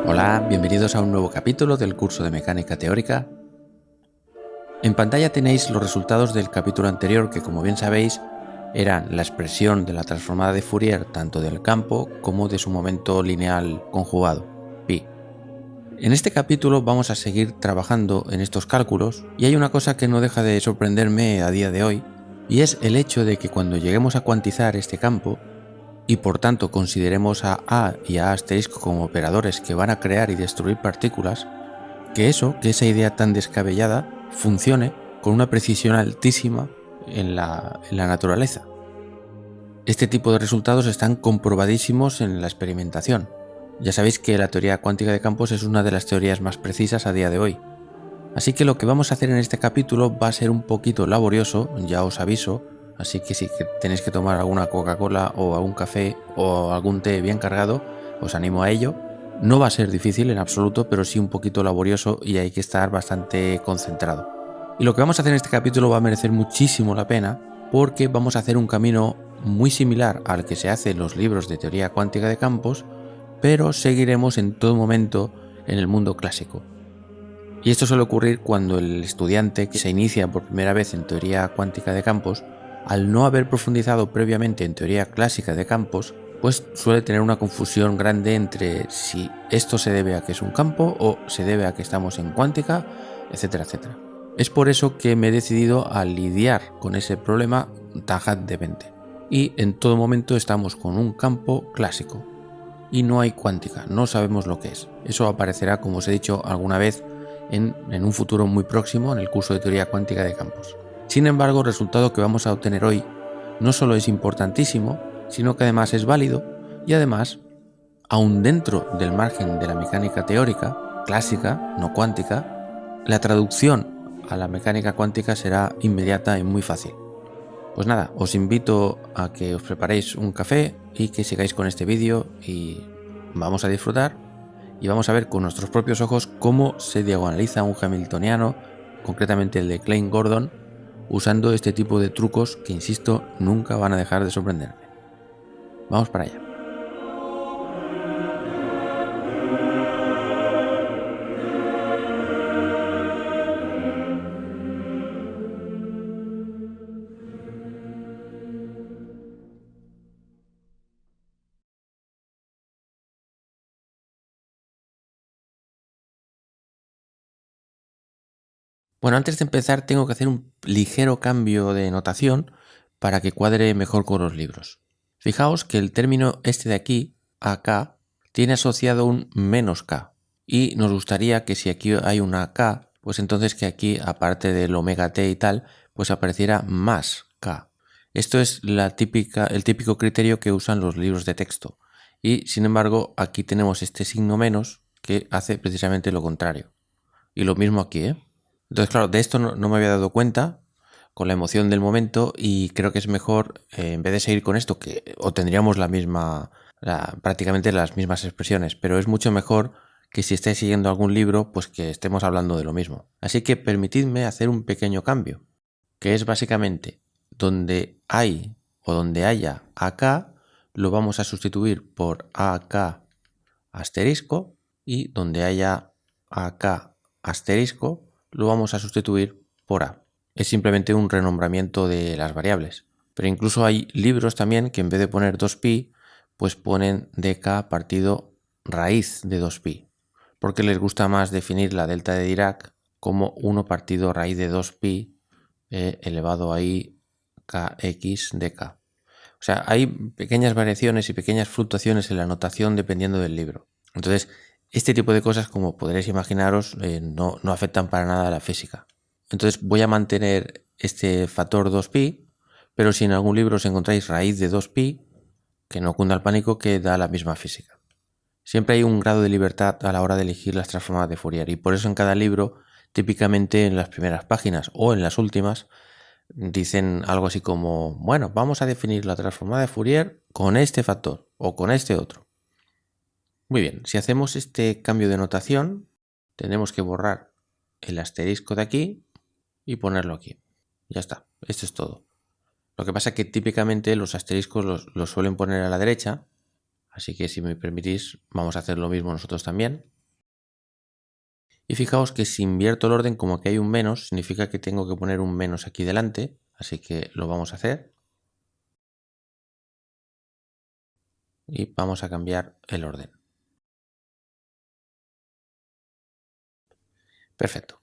Hola, bienvenidos a un nuevo capítulo del curso de mecánica teórica. En pantalla tenéis los resultados del capítulo anterior que, como bien sabéis, eran la expresión de la transformada de Fourier tanto del campo como de su momento lineal conjugado, pi. En este capítulo vamos a seguir trabajando en estos cálculos y hay una cosa que no deja de sorprenderme a día de hoy, y es el hecho de que cuando lleguemos a cuantizar este campo, y por tanto consideremos a A y a A asterisco como operadores que van a crear y destruir partículas, que esa idea tan descabellada funcione con una precisión altísima en la naturaleza. Este tipo de resultados están comprobadísimos en la experimentación. Ya sabéis que la teoría cuántica de campos es una de las teorías más precisas a día de hoy. Así que lo que vamos a hacer en este capítulo va a ser un poquito laborioso, ya os aviso, así que si tenéis que tomar alguna Coca-Cola o algún café o algún té bien cargado, os animo a ello. No va a ser difícil en absoluto, pero sí un poquito laborioso y hay que estar bastante concentrado. Y lo que vamos a hacer en este capítulo va a merecer muchísimo la pena porque vamos a hacer un camino muy similar al que se hace en los libros de teoría cuántica de campos, pero seguiremos en todo momento en el mundo clásico. Y esto suele ocurrir cuando el estudiante que se inicia por primera vez en teoría cuántica de campos, al no haber profundizado previamente en teoría clásica de campos, pues suele tener una confusión grande entre si esto se debe a que es un campo o se debe a que estamos en cuántica, etcétera, etcétera. Es por eso que me he decidido a lidiar con ese problema tajantemente. Y en todo momento estamos con un campo clásico. Y no hay cuántica, no sabemos lo que es. Eso aparecerá, como os he dicho alguna vez, en un futuro muy próximo en el curso de teoría cuántica de campos. Sin embargo, el resultado que vamos a obtener hoy no solo es importantísimo, sino que además es válido y además, aún dentro del margen de la mecánica teórica, clásica, no cuántica, la traducción a la mecánica cuántica será inmediata y muy fácil. Pues nada, os invito a que os preparéis un café y que sigáis con este vídeo y vamos a disfrutar y vamos a ver con nuestros propios ojos cómo se diagonaliza un hamiltoniano, concretamente el de Klein-Gordon, usando este tipo de trucos que, insisto, nunca van a dejar de sorprenderme. Vamos para allá. Bueno, antes de empezar tengo que hacer un ligero cambio de notación para que cuadre mejor con los libros. Fijaos que el término este de aquí, AK, tiene asociado un menos K. Y nos gustaría que si aquí hay una K, pues entonces que aquí, aparte del omega T y tal, pues apareciera más K. Esto es el típico criterio que usan los libros de texto. Y sin embargo, aquí tenemos este signo menos que hace precisamente lo contrario. Y lo mismo aquí, ¿eh? Entonces, claro, de esto no me había dado cuenta con la emoción del momento y creo que es mejor, en vez de seguir con esto, que obtendríamos prácticamente las mismas expresiones, pero es mucho mejor que si estáis siguiendo algún libro, pues que estemos hablando de lo mismo. Así que permitidme hacer un pequeño cambio, que es básicamente donde hay o donde haya AK, lo vamos a sustituir por AK asterisco, y donde haya AK asterisco, lo vamos a sustituir por A. Es simplemente un renombramiento de las variables. Pero incluso hay libros también que en vez de poner 2pi, pues ponen dk partido raíz de 2pi, porque les gusta más definir la delta de Dirac como 1 partido raíz de 2pi elevado a i kx dk. O sea, hay pequeñas variaciones y pequeñas fluctuaciones en la notación dependiendo del libro. Entonces, este tipo de cosas, como podréis imaginaros, no afectan para nada a la física. Entonces voy a mantener este factor 2pi, pero si en algún libro os encontráis raíz de 2pi, que no cunda el pánico, que da la misma física. Siempre hay un grado de libertad a la hora de elegir las transformadas de Fourier, y por eso en cada libro, típicamente en las primeras páginas o en las últimas, dicen algo así como, bueno, vamos a definir la transformada de Fourier con este factor o con este otro. Muy bien, si hacemos este cambio de notación, tenemos que borrar el asterisco de aquí y ponerlo aquí. Ya está, esto es todo. Lo que pasa es que típicamente los asteriscos los suelen poner a la derecha, así que si me permitís vamos a hacer lo mismo nosotros también. Y fijaos que si invierto el orden, como aquí hay un menos, significa que tengo que poner un menos aquí delante, así que lo vamos a hacer. Y vamos a cambiar el orden. Perfecto.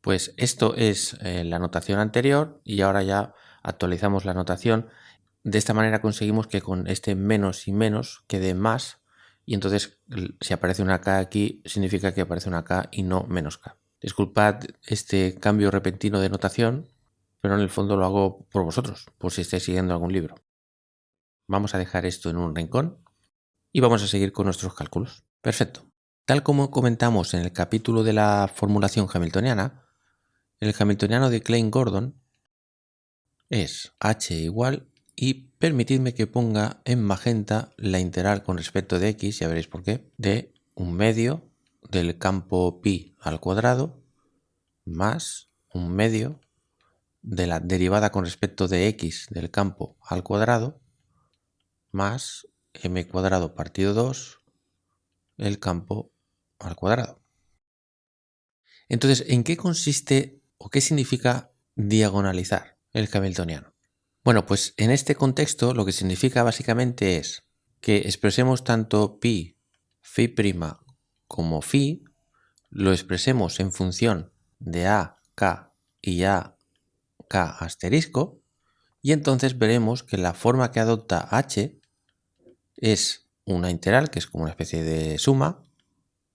Pues esto es la notación anterior y ahora ya actualizamos la notación. De esta manera conseguimos que con este menos y menos quede más, y entonces si aparece una K aquí significa que aparece una K y no menos K. Disculpad este cambio repentino de notación, pero en el fondo lo hago por vosotros, por si estáis siguiendo algún libro. Vamos a dejar esto en un rincón y vamos a seguir con nuestros cálculos. Perfecto. Tal como comentamos en el capítulo de la formulación hamiltoniana, el hamiltoniano de Klein-Gordon es h igual, y permitidme que ponga en magenta la integral con respecto de x, ya veréis por qué, de 1/2 del campo pi al cuadrado más 1/2 de la derivada con respecto de x del campo al cuadrado más m cuadrado partido 2 el campo al cuadrado. Entonces, ¿en qué consiste o qué significa diagonalizar el hamiltoniano? Bueno, pues en este contexto lo que significa básicamente es que expresemos tanto pi, phi' como phi, lo expresemos en función de a, k y a, k asterisco, y entonces veremos que la forma que adopta h es una integral, que es como una especie de suma,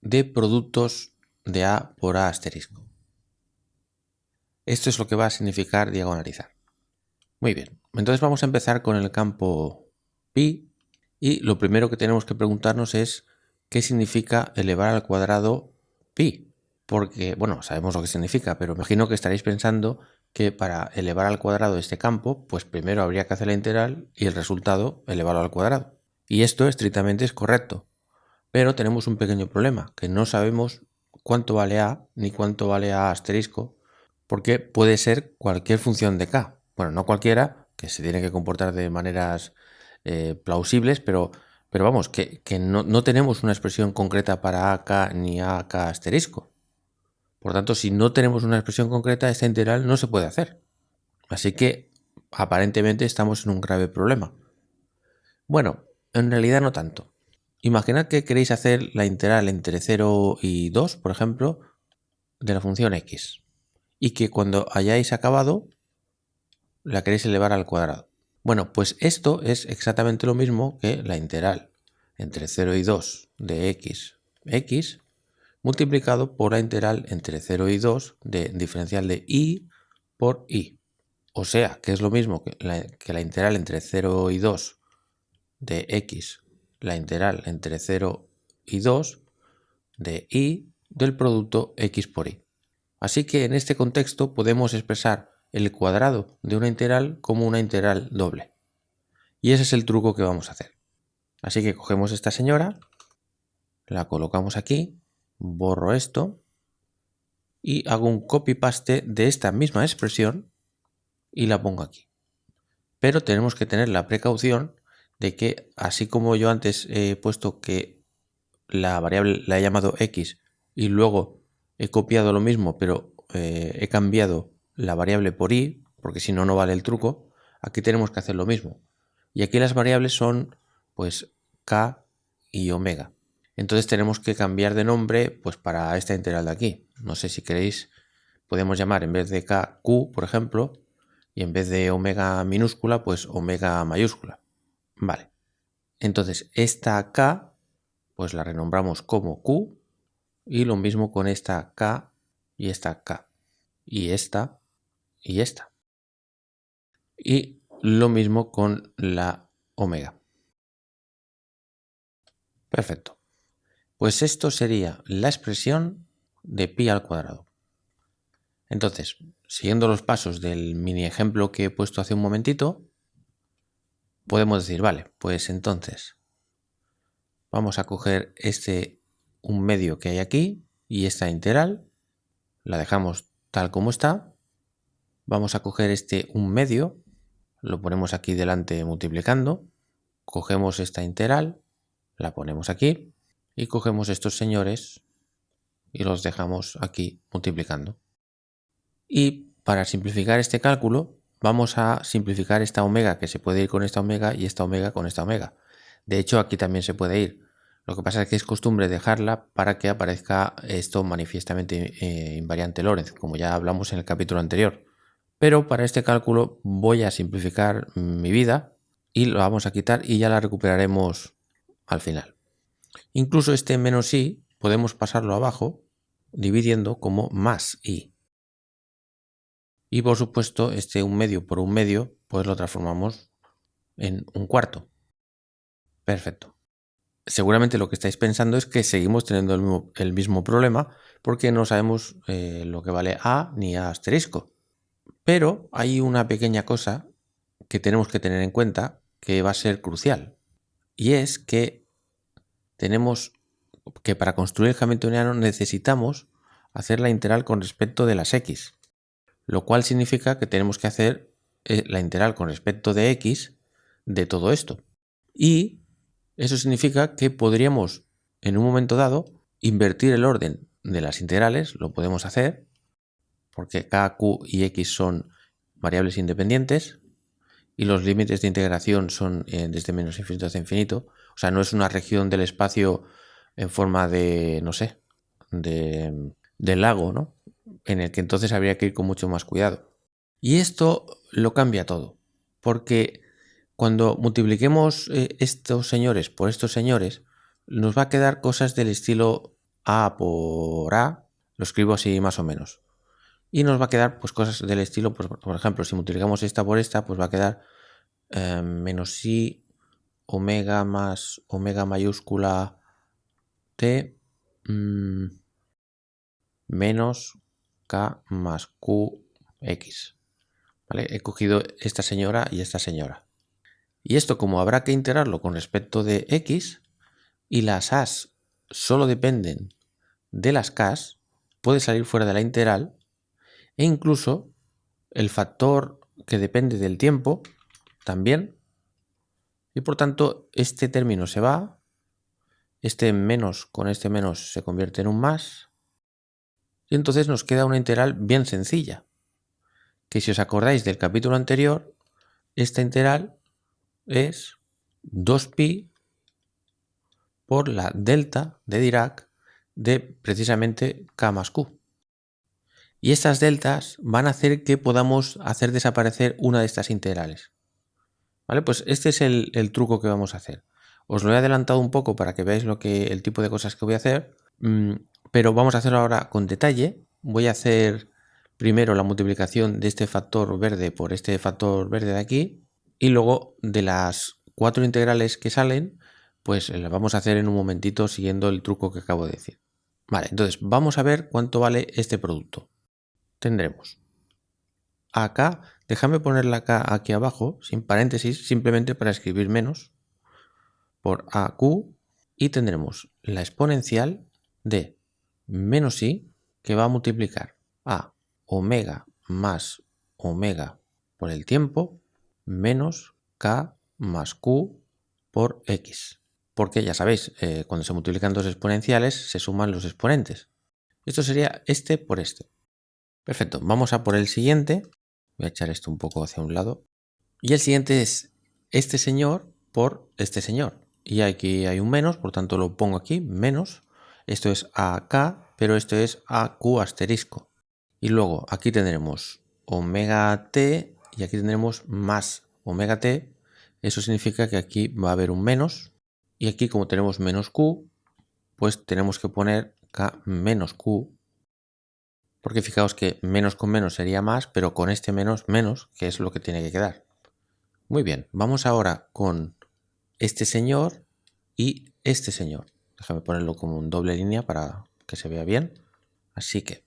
de productos de a por a asterisco. Esto es lo que va a significar diagonalizar. Muy bien, entonces vamos a empezar con el campo pi, y lo primero que tenemos que preguntarnos es qué significa elevar al cuadrado pi. Porque, bueno, sabemos lo que significa, pero imagino que estaréis pensando que para elevar al cuadrado este campo, pues primero habría que hacer la integral y el resultado elevarlo al cuadrado. Y esto estrictamente es correcto, pero tenemos un pequeño problema, que no sabemos cuánto vale a ni cuánto vale a asterisco, porque puede ser cualquier función de k. Bueno, no cualquiera, que se tiene que comportar de maneras plausibles, pero vamos, que no tenemos una expresión concreta para ak ni ak asterisco. Por tanto, si no tenemos una expresión concreta, esta integral no se puede hacer. Así que aparentemente estamos en un grave problema. Bueno, en realidad no tanto. Imaginad que queréis hacer la integral entre 0 y 2, por ejemplo, de la función x, y que cuando hayáis acabado la queréis elevar al cuadrado. Bueno, pues esto es exactamente lo mismo que la integral entre 0 y 2 de x multiplicado por la integral entre 0 y 2 de diferencial de y por y. O sea, que es lo mismo que la integral entre 0 y 2 de x, la integral entre 0 y 2 de y del producto x por y. Así que en este contexto podemos expresar el cuadrado de una integral como una integral doble. Y ese es el truco que vamos a hacer. Así que cogemos esta señora, la colocamos aquí, borro esto y hago un copy-paste de esta misma expresión y la pongo aquí. Pero tenemos que tener la precaución de que, así como yo antes he puesto que la variable la he llamado x y luego he copiado lo mismo, pero he cambiado la variable por y, porque si no, no vale el truco, aquí tenemos que hacer lo mismo. Y aquí las variables son, pues, k y omega. Entonces tenemos que cambiar de nombre, pues, para esta integral de aquí. No sé si queréis, podemos llamar en vez de k, q, por ejemplo, y en vez de omega minúscula, pues omega mayúscula. Vale. Entonces, esta k, pues la renombramos como q, y lo mismo con esta k y esta k, y esta y esta. Y lo mismo con la omega. Perfecto. Pues esto sería la expresión de pi al cuadrado. Entonces, siguiendo los pasos del mini ejemplo que he puesto hace un momentito, podemos decir, vale, pues entonces vamos a coger este 1/2 que hay aquí y esta integral, la dejamos tal como está. Vamos a coger este 1/2, lo ponemos aquí delante multiplicando, cogemos esta integral, la ponemos aquí y cogemos estos señores y los dejamos aquí multiplicando. Y para simplificar este cálculo, vamos a simplificar esta omega, que se puede ir con esta omega, y esta omega con esta omega. De hecho, aquí también se puede ir. Lo que pasa es que es costumbre dejarla para que aparezca esto manifiestamente invariante Lorentz, como ya hablamos en el capítulo anterior. Pero para este cálculo voy a simplificar mi vida y lo vamos a quitar y ya la recuperaremos al final. Incluso este menos i podemos pasarlo abajo dividiendo como más i. Y por supuesto este 1/2 por 1/2 pues lo transformamos en 1/4. Perfecto. Seguramente lo que estáis pensando es que seguimos teniendo el mismo problema porque no sabemos lo que vale a ni a asterisco. Pero hay una pequeña cosa que tenemos que tener en cuenta que va a ser crucial. Y es que tenemos que para construir el hamiltoniano necesitamos hacer la integral con respecto de las x. Lo cual significa que tenemos que hacer la integral con respecto de x de todo esto. Y eso significa que podríamos en un momento dado invertir el orden de las integrales, lo podemos hacer, porque k, q y x son variables independientes y los límites de integración son desde menos infinito hacia infinito. O sea, no es una región del espacio en forma de, no sé, de lago, ¿no? En el que entonces habría que ir con mucho más cuidado. Y esto lo cambia todo, porque cuando multipliquemos estos señores por estos señores, nos va a quedar cosas del estilo a por a, lo escribo así más o menos. Y nos va a quedar pues cosas del estilo, pues, por ejemplo, si multiplicamos esta por esta, pues va a quedar menos i omega más omega mayúscula t menos k más qx. ¿Vale? He cogido esta señora y esta señora. Y esto, como habrá que integrarlo con respecto de x y las a's solo dependen de las k's, puede salir fuera de la integral e incluso el factor que depende del tiempo también. Y por tanto este término se va, este menos con este menos se convierte en un más y entonces nos queda una integral bien sencilla, que si os acordáis del capítulo anterior, esta integral es 2pi por la delta de Dirac de precisamente k más q. Y estas deltas van a hacer que podamos hacer desaparecer una de estas integrales. ¿Vale? Pues este es el truco que vamos a hacer. Os lo he adelantado un poco para que veáis el tipo de cosas que voy a hacer, pero vamos a hacerlo ahora con detalle. Voy a hacer primero la multiplicación de este factor verde por este factor verde de aquí y luego de las 4 integrales que salen, pues las vamos a hacer en un momentito siguiendo el truco que acabo de decir. Vale, entonces vamos a ver cuánto vale este producto. Tendremos acá, déjame poner la k aquí abajo, sin paréntesis, simplemente para escribir menos, por AQ, y tendremos la exponencial de menos i, que va a multiplicar a omega más omega por el tiempo, menos k más q por x. Porque ya sabéis, cuando se multiplican dos exponenciales, se suman los exponentes. Esto sería este por este. Perfecto, vamos a por el siguiente. Voy a echar esto un poco hacia un lado. Y el siguiente es este señor por este señor. Y aquí hay un menos, por tanto lo pongo aquí, menos. Esto es AK, pero esto es AQ asterisco. Y luego aquí tendremos omega t y aquí tendremos más omega t. Eso significa que aquí va a haber un menos. Y aquí como tenemos menos q, pues tenemos que poner k menos q. Porque fijaos que menos con menos sería más, pero con este menos, menos, que es lo que tiene que quedar. Muy bien, vamos ahora con este señor y este señor. Déjame ponerlo como un doble línea para que se vea bien. Así que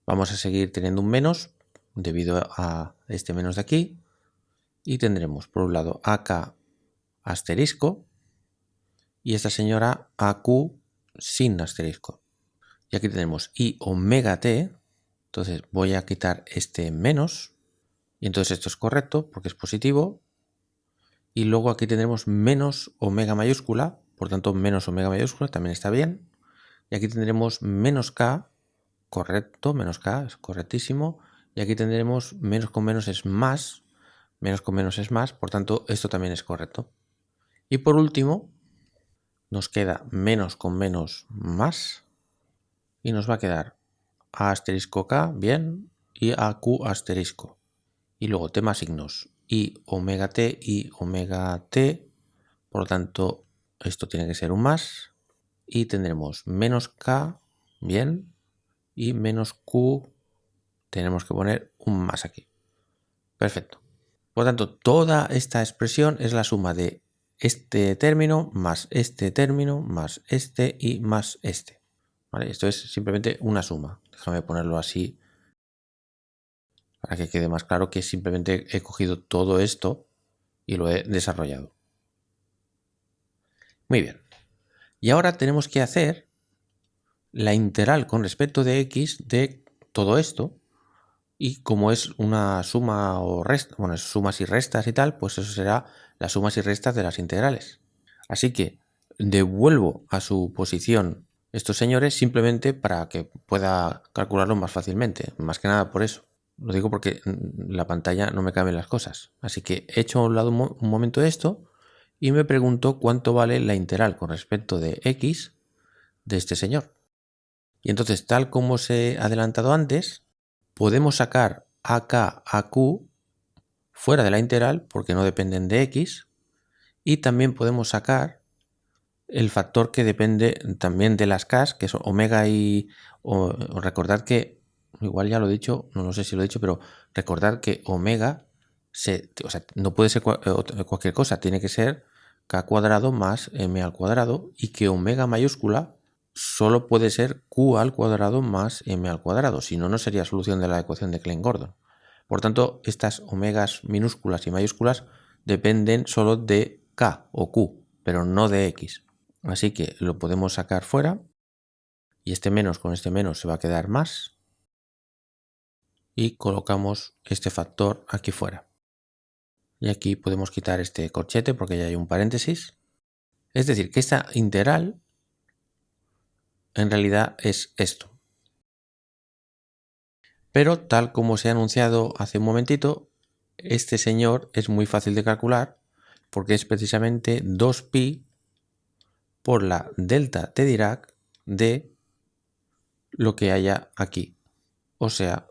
vamos a seguir teniendo un menos debido a este menos de aquí. Y tendremos por un lado AK asterisco y esta señora AQ sin asterisco. Y aquí tenemos I omega t. Entonces voy a quitar este menos. Y entonces esto es correcto porque es positivo. Y luego aquí tendremos menos omega mayúscula. Por tanto, menos omega mayúscula también está bien. Y aquí tendremos menos k, correcto, menos k es correctísimo. Y aquí tendremos menos con menos es más, menos con menos es más, por tanto esto también es correcto. Y por último, nos queda menos con menos más y nos va a quedar a asterisco k, bien, y a q asterisco. Y luego t más signos, y omega t, por lo tanto esto tiene que ser un más, y tendremos menos k, bien, y menos q, tenemos que poner un más aquí. Perfecto. Por lo tanto, toda esta expresión es la suma de este término más este término más este y más este. ¿Vale? Esto es simplemente una suma. Déjame ponerlo así para que quede más claro que simplemente he cogido todo esto y lo he desarrollado. Muy bien. Y ahora tenemos que hacer la integral con respecto de x de todo esto. Y como es una suma o resta, bueno, es sumas y restas y tal, pues eso será las sumas y restas de las integrales. Así que devuelvo a su posición estos señores simplemente para que pueda calcularlo más fácilmente. Más que nada por eso. Lo digo porque la pantalla no me caben las cosas. Así que he hecho a un lado un momento esto y me pregunto cuánto vale la integral con respecto de x de este señor. Y entonces, tal como os he adelantado antes, podemos sacar AK, AQ fuera de la integral porque no dependen de x, y también podemos sacar el factor que depende también de las K, que es omega y... recordad que, igual ya lo he dicho, no sé si lo he dicho, pero recordad que omega no puede ser cualquier cosa, tiene que ser k cuadrado más m al cuadrado, y que omega mayúscula solo puede ser q al cuadrado más m al cuadrado, si no, no sería solución de la ecuación de Klein-Gordon. Por tanto, estas omegas minúsculas y mayúsculas dependen solo de k o q, pero no de x. Así que lo podemos sacar fuera, y este menos con este menos se va a quedar más, y colocamos este factor aquí fuera. Y aquí podemos quitar este corchete porque ya hay un paréntesis. Es decir, que esta integral en realidad es esto. Pero tal como se ha anunciado hace un momentito, este señor es muy fácil de calcular porque es precisamente 2pi por la delta de Dirac de lo que haya aquí, o sea,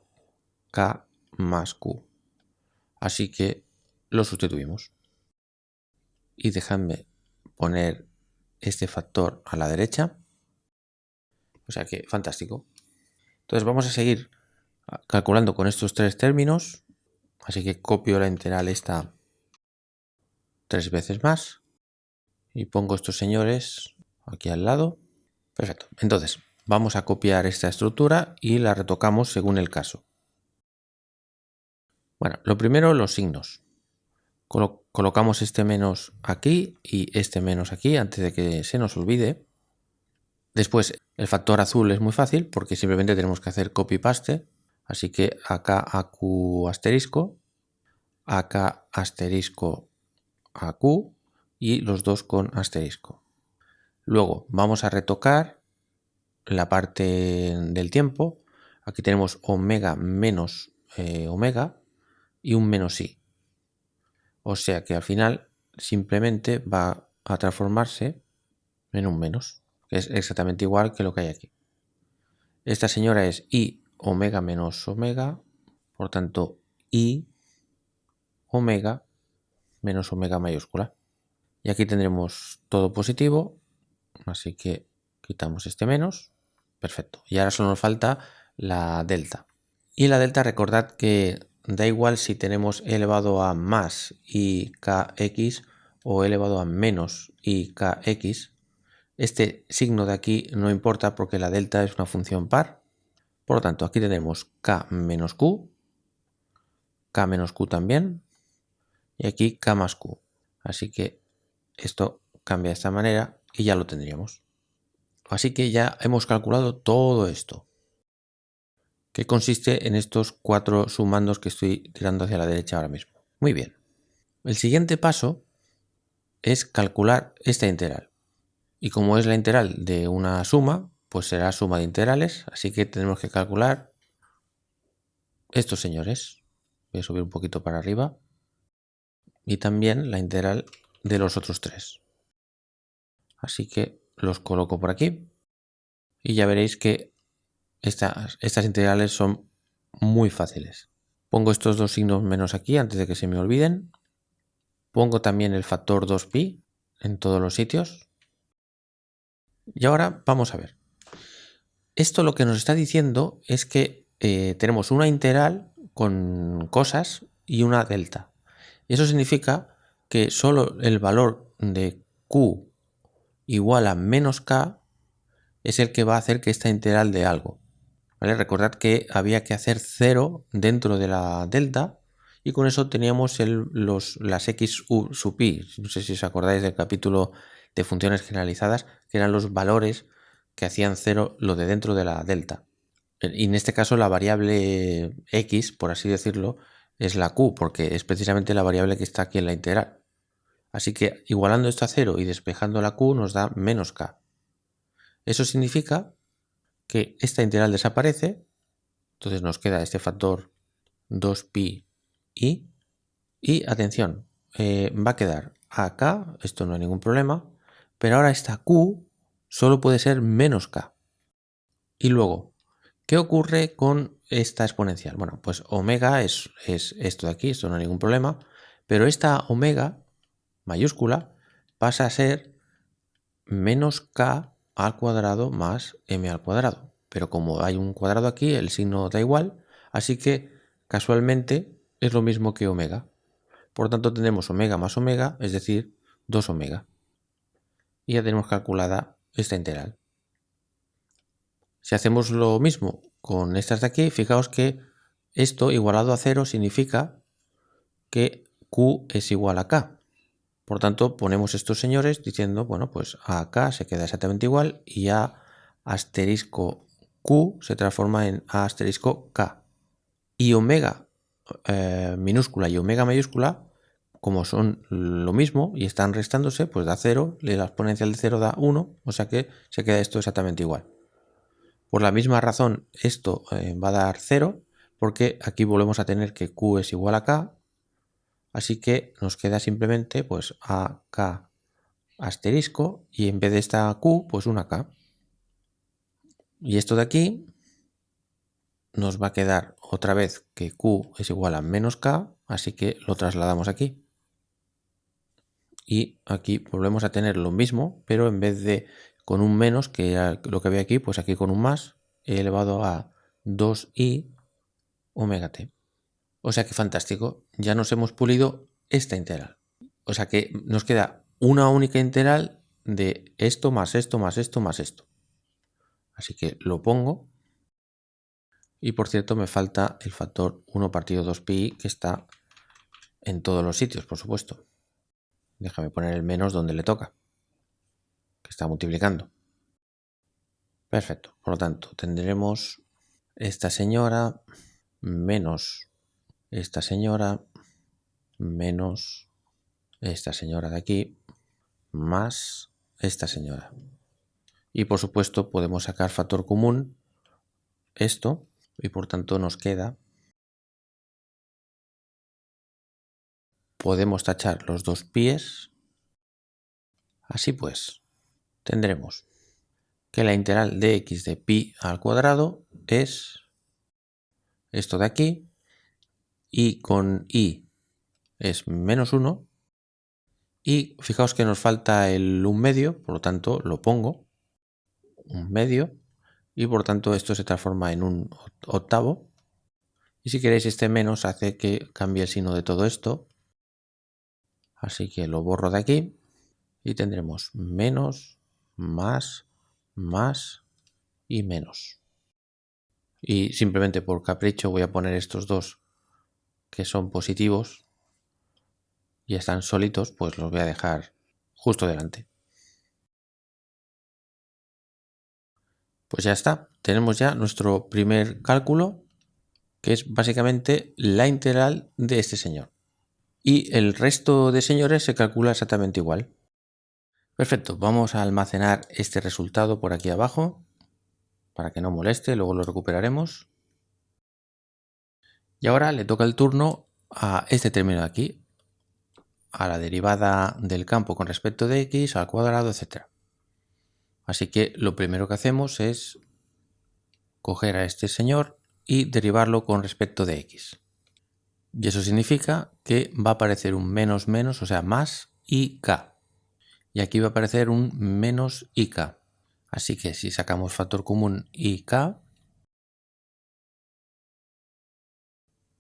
k más q. Así que lo sustituimos. Y dejadme poner este factor a la derecha. O sea que fantástico. Entonces vamos a seguir calculando con estos tres términos. Así que copio la integral esta 3 veces más. Y pongo estos señores aquí al lado. Perfecto. Entonces vamos a copiar esta estructura y la retocamos según el caso. Bueno, lo primero, los signos. Colocamos este menos aquí y este menos aquí antes de que se nos olvide. Después, el factor azul es muy fácil porque simplemente tenemos que hacer copy-paste. Así que acá AQ asterisco, acá asterisco AQ y los dos con asterisco. Luego vamos a retocar la parte del tiempo. Aquí tenemos omega menos omega y un menos i. O sea que al final simplemente va a transformarse en un menos, que es exactamente igual que lo que hay aquí. Esta señora es i omega menos omega, por tanto i omega menos omega mayúscula. Y aquí tendremos todo positivo, así que quitamos este menos. Perfecto. Y ahora solo nos falta la delta. Y la delta, recordad que da igual si tenemos e elevado a más i kx o e elevado a menos i kx. Este signo de aquí no importa porque la delta es una función par. Por lo tanto, aquí tenemos k menos q también, y aquí k más q. Así que esto cambia de esta manera y ya lo tendríamos. Así que ya hemos calculado todo esto, que consiste en estos 4 sumandos que estoy tirando hacia la derecha ahora mismo. Muy bien. El siguiente paso es calcular esta integral. Y como es la integral de una suma, pues será suma de integrales, así que tenemos que calcular estos señores. Voy a subir un poquito para arriba. Y también la integral de los otros tres. Así que los coloco por aquí. Y ya veréis que estas integrales son muy fáciles. Pongo estos dos signos menos aquí antes de que se me olviden. Pongo también el factor 2pi en todos los sitios. Y ahora vamos a ver. Esto lo que nos está diciendo es que tenemos una integral con cosas y una delta. Y eso significa que solo el valor de q igual a menos k es el que va a hacer que esta integral de algo. ¿Vale? Recordad que había que hacer 0 dentro de la delta y con eso teníamos las x sub i. No sé si os acordáis del capítulo de funciones generalizadas, que eran los valores que hacían 0 lo de dentro de la delta. Y en este caso la variable x, por así decirlo, es la q, porque es precisamente la variable que está aquí en la integral. Así que igualando esto a 0 y despejando la q nos da menos k. Eso significa que esta integral desaparece, entonces nos queda este factor 2pi i, y atención, va a quedar acá, esto no hay ningún problema, pero ahora esta q solo puede ser menos k. Y luego, ¿qué ocurre con esta exponencial? Bueno, pues omega es esto de aquí, esto no hay ningún problema, pero esta omega mayúscula pasa a ser menos k al cuadrado más m al cuadrado. Pero como hay un cuadrado aquí, el signo da igual, así que casualmente es lo mismo que omega. Por tanto, tendremos omega más omega, es decir, 2 omega. Y ya tenemos calculada esta integral. Si hacemos lo mismo con estas de aquí, fijaos que esto igualado a 0 significa que q es igual a k. Por tanto, ponemos estos señores diciendo, bueno, pues a k se queda exactamente igual y a asterisco q se transforma en a asterisco k. Y omega minúscula y omega mayúscula, como son lo mismo y están restándose, pues da 0, la exponencial de 0 da 1, o sea que se queda esto exactamente igual. Por la misma razón, esto va a dar 0, porque aquí volvemos a tener que q es igual a k, así que nos queda simplemente pues a k asterisco y en vez de esta q, pues una k. Y esto de aquí nos va a quedar otra vez que q es igual a menos k, así que lo trasladamos aquí. Y aquí volvemos a tener lo mismo, pero en vez de con un menos, que era lo que había aquí, pues aquí con un más, elevado a 2i omega t. O sea que fantástico, ya nos hemos pulido esta integral. O sea que nos queda una única integral de esto más esto más esto más esto. Así que lo pongo. Y por cierto me falta el factor 1 partido 2pi que está en todos los sitios, por supuesto. Déjame poner el menos donde le toca, que está multiplicando. Perfecto, por lo tanto tendremos esta señora menos esta señora menos esta señora de aquí más esta señora. Y por supuesto podemos sacar factor común esto y por tanto nos queda, podemos tachar los dos pies. Así pues, tendremos que la integral de x de pi al cuadrado es esto de aquí, y con i es menos 1, y fijaos que nos falta el 1/2, por lo tanto lo pongo, 1/2, y por tanto esto se transforma en un octavo, y si queréis este menos hace que cambie el signo de todo esto, así que lo borro de aquí, y tendremos menos, más y menos. Y simplemente por capricho voy a poner estos dos que son positivos y están solitos, pues los voy a dejar justo delante. Pues ya está, tenemos ya nuestro primer cálculo, que es básicamente la integral de este señor. Y el resto de señores se calcula exactamente igual. Perfecto, vamos a almacenar este resultado por aquí abajo. para que no moleste, luego lo recuperaremos. Y ahora le toca el turno a este término de aquí, a la derivada del campo con respecto de x al cuadrado, etc. Así que lo primero que hacemos es coger a este señor y derivarlo con respecto de x. Y eso significa que va a aparecer un menos menos, o sea, más ik. Y aquí va a aparecer un menos ik. Así que si sacamos factor común ik,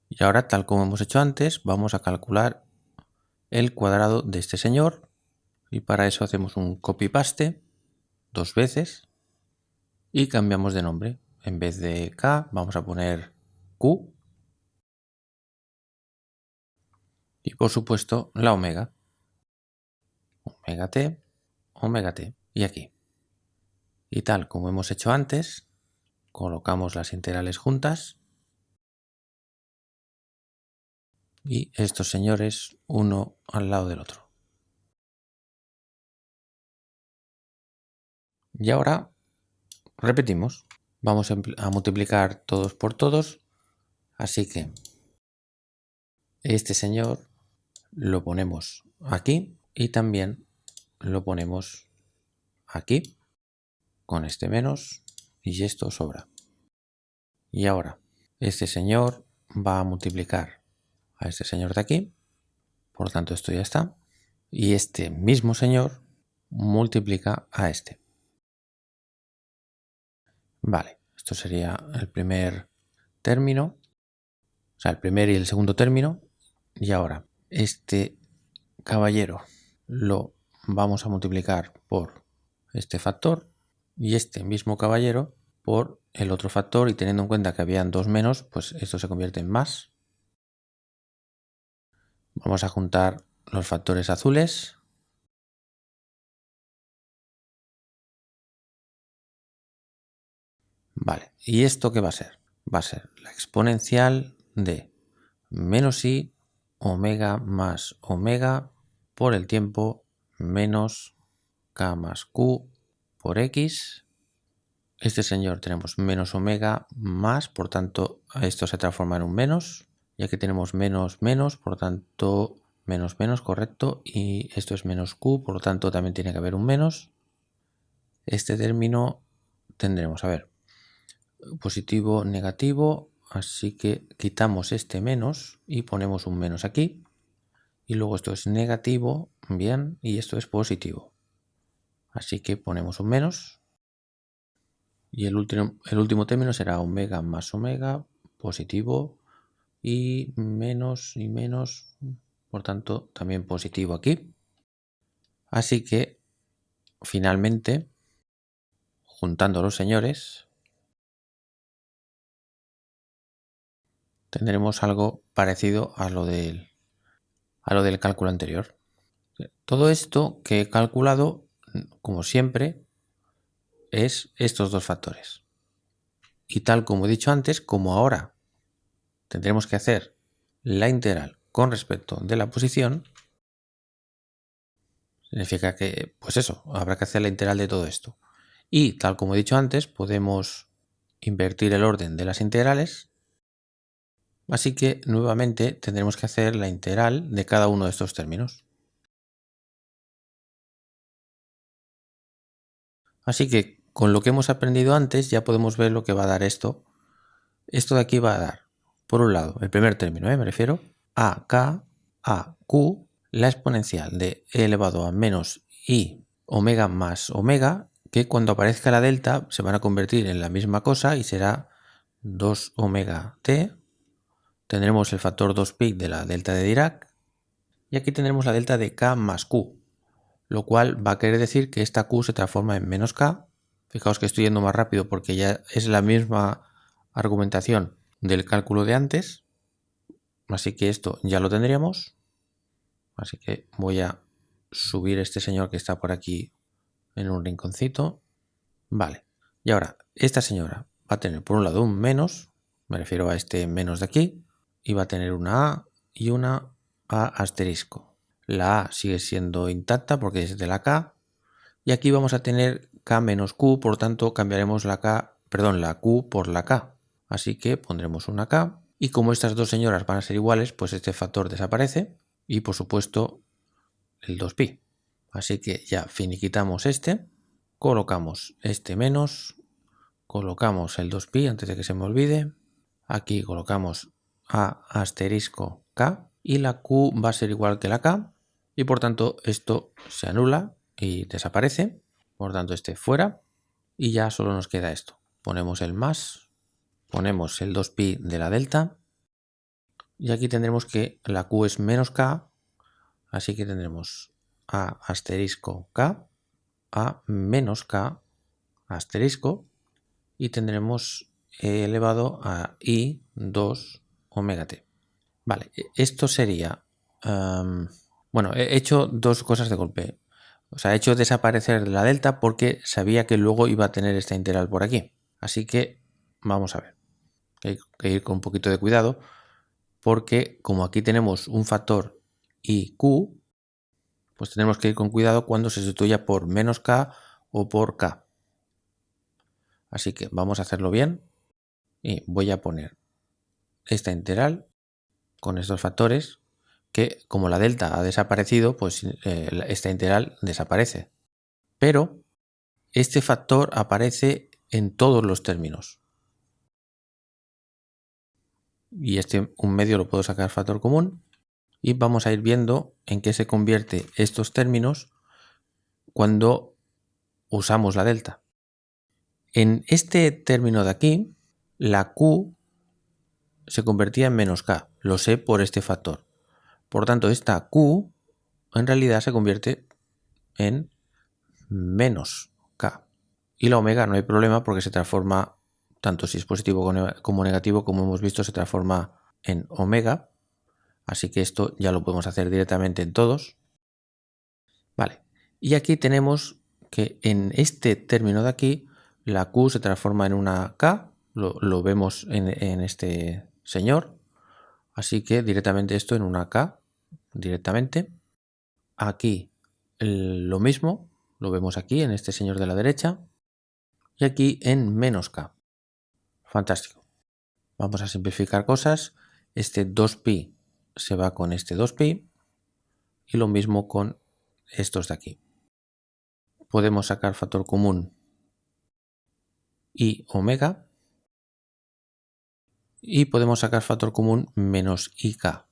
y ahora, tal como hemos hecho antes, vamos a calcular el cuadrado de este señor. Y para eso hacemos un copy-paste 2 veces y cambiamos de nombre. En vez de k vamos a poner q. Y por supuesto la omega. Omega t. Y aquí. Y tal como hemos hecho antes, colocamos las integrales juntas. Y estos señores uno al lado del otro. Y ahora repetimos. Vamos a multiplicar todos por todos. Así que este señor lo ponemos aquí y también lo ponemos aquí con este menos y esto sobra. Y ahora este señor va a multiplicar a este señor de aquí. Por lo tanto, esto ya está. Y este mismo señor multiplica a este. Vale, esto sería el primer término, o sea, el primer y el segundo término. Y ahora, este caballero lo vamos a multiplicar por este factor y este mismo caballero por el otro factor, y teniendo en cuenta que habían dos menos, pues esto se convierte en más. Vamos a juntar los factores azules. Vale, ¿y esto qué va a ser? Va a ser la exponencial de menos i omega más omega por el tiempo menos k más q por x. Este señor tenemos menos omega más, por tanto esto se transforma en un menos. Y aquí tenemos menos menos, por tanto menos menos, correcto. Y esto es menos q, por lo tanto también tiene que haber un menos. Este término tendremos, a ver, positivo, negativo, así que quitamos este menos y ponemos un menos aquí. Y luego esto es negativo, bien, y esto es positivo. Así que ponemos un menos. Y el último término será omega más omega, positivo, y menos, por tanto también positivo aquí. Así que finalmente, juntando los señores, tendremos algo parecido a lo del cálculo anterior. Todo esto que he calculado, como siempre, es estos dos factores. Y tal como he dicho antes, como ahora tendremos que hacer la integral con respecto de la posición, significa que, pues eso, habrá que hacer la integral de todo esto. Y tal como he dicho antes, podemos invertir el orden de las integrales. Así que nuevamente tendremos que hacer la integral de cada uno de estos términos. Así que con lo que hemos aprendido antes ya podemos ver lo que va a dar esto. Esto de aquí va a dar, por un lado, el primer término, me refiero, a k, a q, la exponencial de e elevado a menos i omega más omega, que cuando aparezca la delta se van a convertir en la misma cosa y será 2 omega t. Tendremos el factor 2pi de la delta de Dirac y aquí tendremos la delta de k más q, lo cual va a querer decir que esta q se transforma en menos k. Fijaos que estoy yendo más rápido porque ya es la misma argumentación del cálculo de antes, así que esto ya lo tendríamos. Así que voy a subir este señor que está por aquí en un rinconcito. Vale, y ahora esta señora va a tener por un lado un menos, me refiero a este menos de aquí, y va a tener una a y una a asterisco. La a sigue siendo intacta porque es de la k, y aquí vamos a tener k menos q, por tanto cambiaremos la k perdón, la Q por la K. Así que pondremos una K. Y como estas dos señoras van a ser iguales, pues este factor desaparece. Y por supuesto el 2pi. Así que ya finiquitamos este. Colocamos este menos. Colocamos el 2pi antes de que se me olvide. Aquí colocamos A asterisco K. Y la Q va a ser igual que la K. Y por tanto esto se anula y desaparece. Por tanto este fuera. Y ya solo nos queda esto. Ponemos el más. Ponemos el 2pi de la delta. Y aquí tendremos que la Q es menos K. Así que tendremos A asterisco K. A menos K asterisco. Y tendremos elevado a I2 omega t. Vale, esto sería... bueno, he hecho dos cosas de golpe. O sea, he hecho desaparecer la delta porque sabía que luego iba a tener esta integral por aquí. Así que vamos a ver. Hay que ir con un poquito de cuidado porque como aquí tenemos un factor IQ, pues tenemos que ir con cuidado cuando se sustituya por menos K o por K. Así que vamos a hacerlo bien y voy a poner esta integral con estos factores que como la delta ha desaparecido, pues esta integral desaparece. Pero este factor aparece en todos los términos. Y un medio lo puedo sacar factor común. Y vamos a ir viendo en qué se convierte estos términos cuando usamos la delta. En este término de aquí, la Q se convertía en menos K. Lo sé por este factor. Por tanto, esta Q en realidad se convierte en menos K. Y la omega no hay problema porque se transforma, tanto si es positivo como negativo, como hemos visto, se transforma en omega. Así que esto ya lo podemos hacer directamente en todos. Vale. Y aquí tenemos que en este término de aquí, la Q se transforma en una K. Lo vemos en este señor. Así que directamente esto en una K. Directamente. Aquí lo mismo. Lo vemos aquí en este señor de la derecha. Y aquí en menos K. Fantástico. Vamos a simplificar cosas. Este 2pi se va con este 2pi. Y lo mismo con estos de aquí. Podemos sacar factor común I omega. Y podemos sacar factor común menos IK.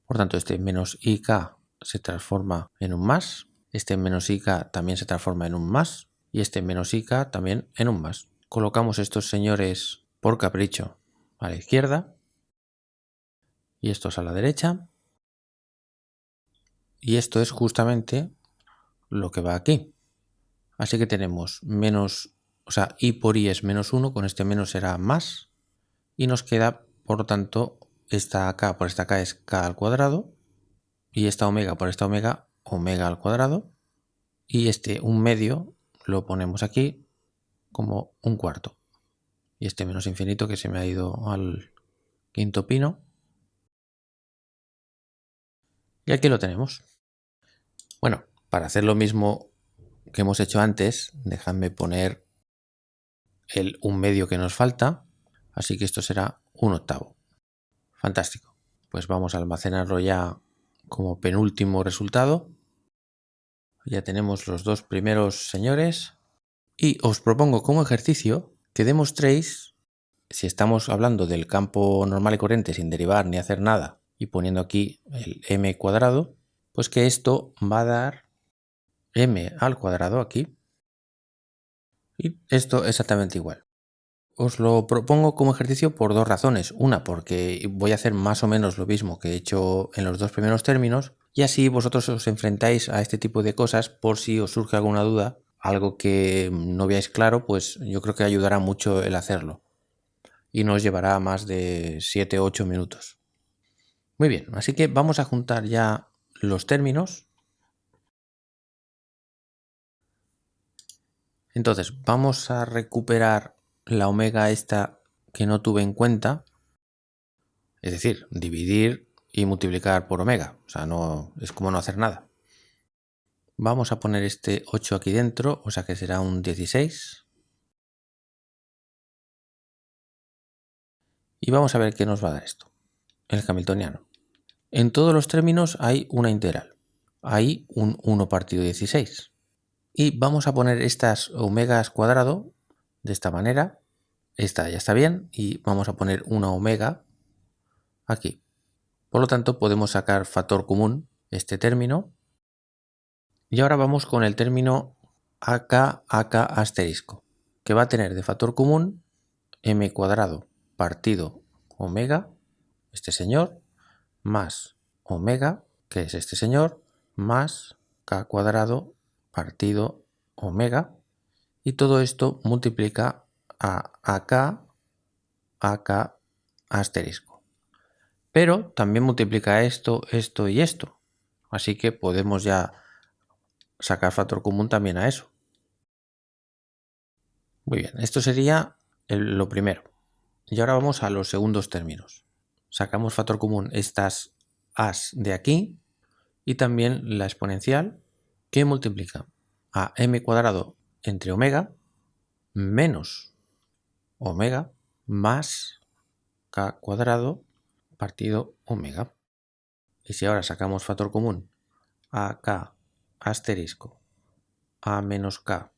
Por tanto, este menos IK se transforma en un más. Este menos IK también se transforma en un más. Y este menos IK también en un más. Colocamos estos señores por capricho a la izquierda. Y estos a la derecha. Y esto es justamente lo que va aquí. Así que tenemos menos, o sea, I por I es menos 1, con este menos será más. Y nos queda, por lo tanto, esta K por esta K es K al cuadrado. Y esta omega por esta omega, omega al cuadrado. Y este un medio lo ponemos aquí como un cuarto. Y este menos infinito que se me ha ido al quinto pino. Y aquí lo tenemos. Bueno, para hacer lo mismo que hemos hecho antes, dejadme poner el un medio que nos falta. Así que esto será un octavo. Fantástico. Pues vamos a almacenarlo ya como penúltimo resultado. Ya tenemos los dos primeros señores. Y os propongo como ejercicio que demostréis, si estamos hablando del campo normal y corriente sin derivar ni hacer nada y poniendo aquí el m cuadrado, pues que esto va a dar m al cuadrado aquí. Y esto exactamente igual. Os lo propongo como ejercicio por dos razones. Una, porque voy a hacer más o menos lo mismo que he hecho en los dos primeros términos y así vosotros os enfrentáis a este tipo de cosas por si os surge alguna duda, algo que no veáis claro, pues yo creo que ayudará mucho el hacerlo y no os llevará más de 7 o 8 minutos. Muy bien, así que vamos a juntar ya los términos. Entonces vamos a recuperar la omega esta que no tuve en cuenta, es decir, dividir y multiplicar por omega, o sea, no es como no hacer nada. Vamos a poner este 8 aquí dentro, o sea que será un 16. Y vamos a ver qué nos va a dar esto, el hamiltoniano. En todos los términos hay una integral, hay un 1 partido 16. Y vamos a poner estas omegas cuadrado de esta manera. Esta ya está bien y vamos a poner una omega aquí. Por lo tanto, podemos sacar factor común este término. Y ahora vamos con el término AK asterisco, que va a tener de factor común m cuadrado partido omega, este señor, más omega, que es este señor, más k cuadrado partido omega, y todo esto multiplica a AK asterisco. Pero también multiplica esto, esto y esto. Así que podemos ya sacar factor común también a eso. Muy bien, esto sería lo primero. Y ahora vamos a los segundos términos. Sacamos factor común estas a's de aquí y también la exponencial que multiplica a m cuadrado entre omega menos omega más k cuadrado partido omega. Y si ahora sacamos factor común a k asterisco a menos k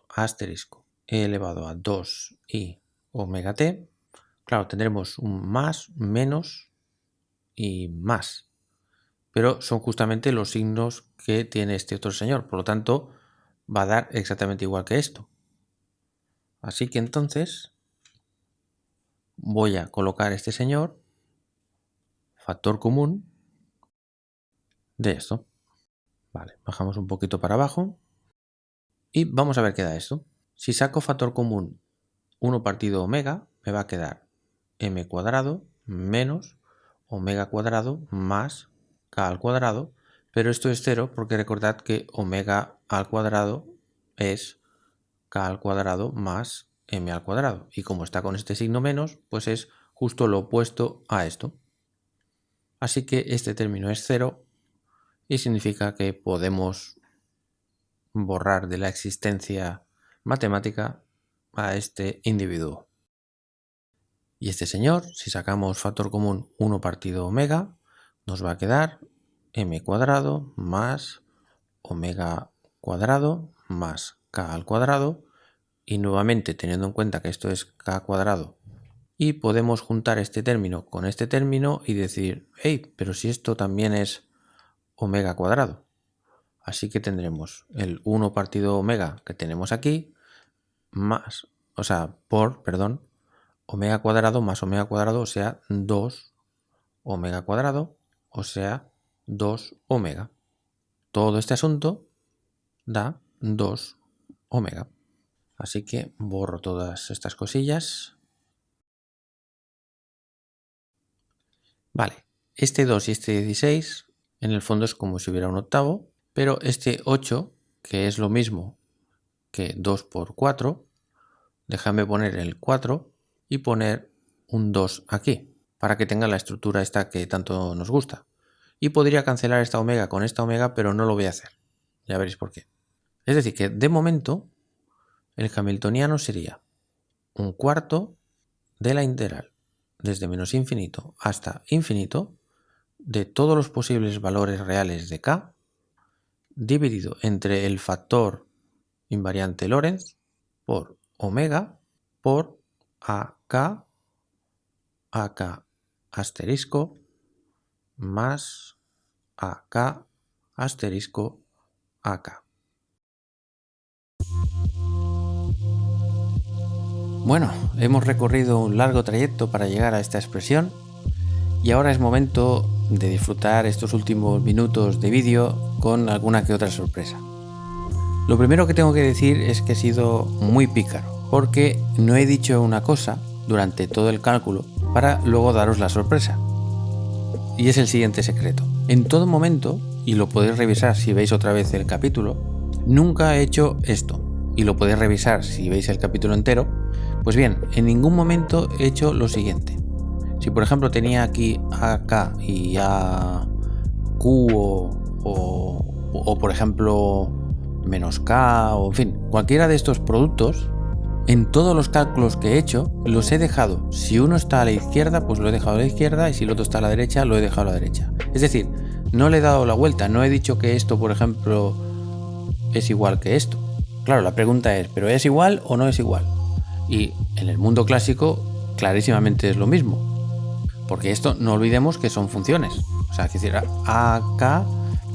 asterisco e elevado a 2i omega t, claro, tendremos un más, menos y más. Pero son justamente los signos que tiene este otro señor. Por lo tanto, va a dar exactamente igual que esto. Así que entonces voy a colocar este señor, factor común de esto. Vale, bajamos un poquito para abajo y vamos a ver qué da esto. Si saco factor común 1 partido omega, me va a quedar m cuadrado menos omega cuadrado más k al cuadrado, pero esto es 0 porque recordad que omega al cuadrado es k al cuadrado más m al cuadrado, y como está con este signo menos, pues es justo lo opuesto a esto. Así que este término es 0 y significa que podemos borrar de la existencia matemática a este individuo. Y este señor, si sacamos factor común 1 partido omega, nos va a quedar m cuadrado más omega cuadrado más k al cuadrado, y nuevamente teniendo en cuenta que esto es k cuadrado, y podemos juntar este término con este término y decir, hey, pero si esto también es omega cuadrado. Así que tendremos el 1 partido omega que tenemos aquí, más, perdón, omega cuadrado más omega cuadrado, o sea, 2 omega cuadrado, o sea, 2 omega. Todo este asunto da 2 omega. Así que borro todas estas cosillas. Vale, este 2 y este 16 en el fondo es como si hubiera un octavo, pero este 8, que es lo mismo que 2 por 4, déjame poner el 4 y poner un 2 aquí, para que tenga la estructura esta que tanto nos gusta. Y podría cancelar esta omega con esta omega, pero no lo voy a hacer. Ya veréis por qué. Es decir, que de momento el hamiltoniano sería un cuarto de la integral desde menos infinito hasta infinito de todos los posibles valores reales de k dividido entre el factor invariante Lorentz por omega por AK asterisco más AK asterisco AK. Bueno, hemos recorrido un largo trayecto para llegar a esta expresión y ahora es momento de disfrutar estos últimos minutos de vídeo con alguna que otra sorpresa. Lo primero que tengo que decir es que he sido muy pícaro, porque no he dicho una cosa durante todo el cálculo para luego daros la sorpresa. Y es el siguiente secreto. En todo momento, y lo podéis revisar si veis otra vez el capítulo, nunca he hecho esto. Y lo podéis revisar si veis el capítulo entero. Pues bien, en ningún momento he hecho lo siguiente. Si por ejemplo tenía aquí AK y AQ o por ejemplo menos K, o en fin, cualquiera de estos productos, en todos los cálculos que he hecho, los he dejado. Si uno está a la izquierda, pues lo he dejado a la izquierda, y si el otro está a la derecha, lo he dejado a la derecha. Es decir, no le he dado la vuelta, no he dicho que esto, por ejemplo, es igual que esto. Claro, la pregunta es, ¿pero es igual o no es igual? Y en el mundo clásico, clarísimamente es lo mismo. Porque esto, no olvidemos que son funciones. O sea, es decir, AK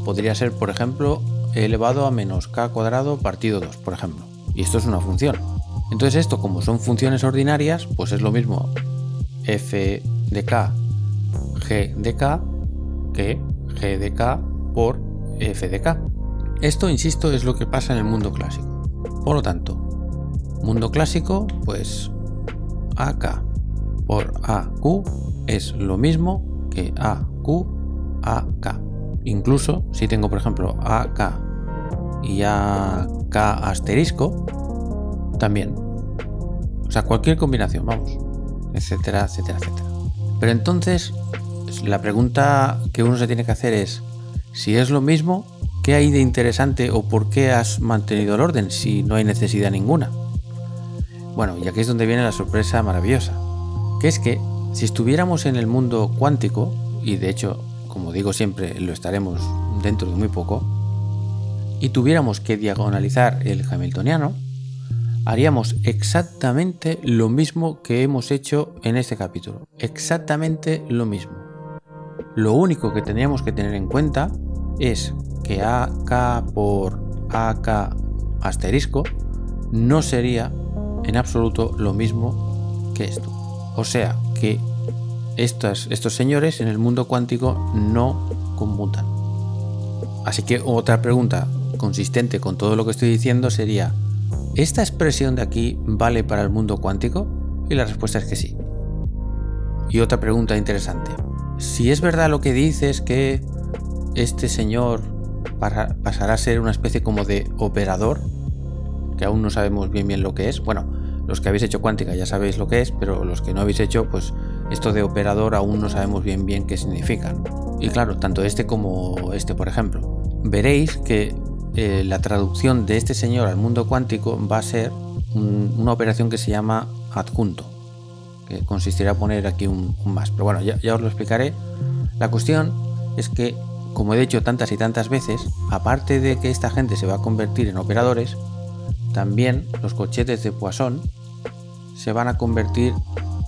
podría ser, por ejemplo, elevado a menos k cuadrado partido 2, por ejemplo. Y esto es una función. Entonces esto, como son funciones ordinarias, pues es lo mismo f de k, g de k, que g de k por f de k. Esto, insisto, es lo que pasa en el mundo clásico. Por lo tanto, mundo clásico, pues AK por AQ es lo mismo que AQ, AK. Incluso si tengo, por ejemplo, AK y AK asterisco, también. O sea, cualquier combinación, vamos, etcétera, etcétera, etcétera. Pero entonces, la pregunta que uno se tiene que hacer es, si es lo mismo, ¿qué hay de interesante o por qué has mantenido el orden si no hay necesidad ninguna? Bueno, y aquí es donde viene la sorpresa maravillosa, que es que si estuviéramos en el mundo cuántico, y de hecho, como digo siempre, lo estaremos dentro de muy poco, y tuviéramos que diagonalizar el hamiltoniano, haríamos exactamente lo mismo que hemos hecho en este capítulo. Exactamente lo mismo. Lo único que tendríamos que tener en cuenta es que AK por AK asterisco no sería en absoluto lo mismo que esto. O sea que estos señores en el mundo cuántico no conmutan. Así que otra pregunta consistente con todo lo que estoy diciendo sería, ¿esta expresión de aquí vale para el mundo cuántico? Y la respuesta es que sí. Y otra pregunta interesante. Si es verdad lo que dices que este señor pasará a ser una especie como de operador, que aún no sabemos bien lo que es. Bueno, los que habéis hecho cuántica ya sabéis lo que es, pero los que no habéis hecho, pues esto de operador aún no sabemos bien qué significa, ¿no? Y claro, tanto este como este, por ejemplo. Veréis que la traducción de este señor al mundo cuántico va a ser una operación que se llama adjunto, que consistirá en poner aquí un más. Pero bueno, ya os lo explicaré. La cuestión es que, como he dicho tantas y tantas veces, aparte de que esta gente se va a convertir en operadores, también los corchetes de Poisson se van a convertir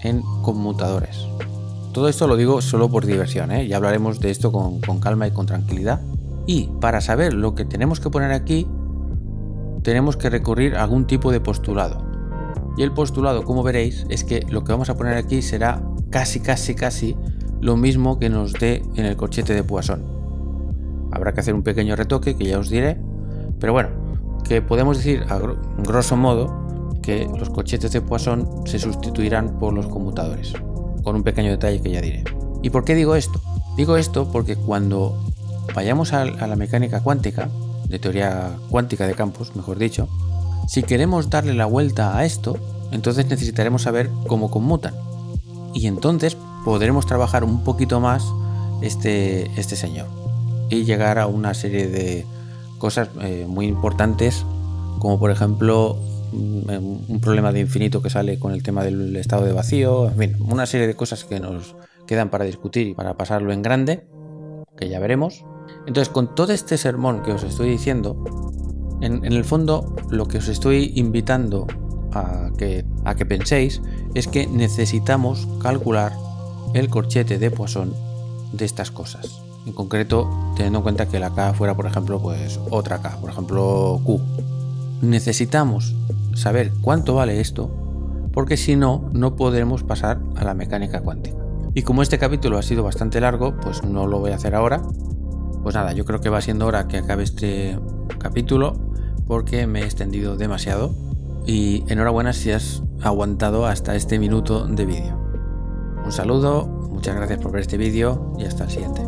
en conmutadores. Todo esto lo digo solo por diversión, ¿eh? Ya hablaremos de esto con calma y con tranquilidad. Y para saber lo que tenemos que poner aquí, tenemos que recurrir a algún tipo de postulado. Y el postulado, como veréis, es que lo que vamos a poner aquí será casi lo mismo que nos dé en el corchete de Poisson. Habrá que hacer un pequeño retoque que ya os diré, pero bueno, que podemos decir a grosso modo que los corchetes de Poisson se sustituirán por los conmutadores, con un pequeño detalle que ya diré. ¿Y por qué digo esto? Digo esto porque cuando vayamos a la mecánica cuántica, de teoría cuántica de campos, mejor dicho, si queremos darle la vuelta a esto, entonces necesitaremos saber cómo conmutan. Y entonces podremos trabajar un poquito más este señor y llegar a una serie de cosas muy importantes, como por ejemplo un problema de infinito que sale con el tema del estado de vacío, en fin, una serie de cosas que nos quedan para discutir y para pasarlo en grande, que ya veremos. Entonces, con todo este sermón que os estoy diciendo, en el fondo lo que os estoy invitando a que penséis es que necesitamos calcular el corchete de Poisson de estas cosas. En concreto, teniendo en cuenta que la K fuera, por ejemplo, pues otra K, por ejemplo Q. Necesitamos saber cuánto vale esto, porque si no, no podremos pasar a la mecánica cuántica. Y como este capítulo ha sido bastante largo, pues no lo voy a hacer ahora. Pues nada, yo creo que va siendo hora que acabe este capítulo, porque me he extendido demasiado. Y enhorabuena si has aguantado hasta este minuto de vídeo. Un saludo, muchas gracias por ver este vídeo y hasta el siguiente.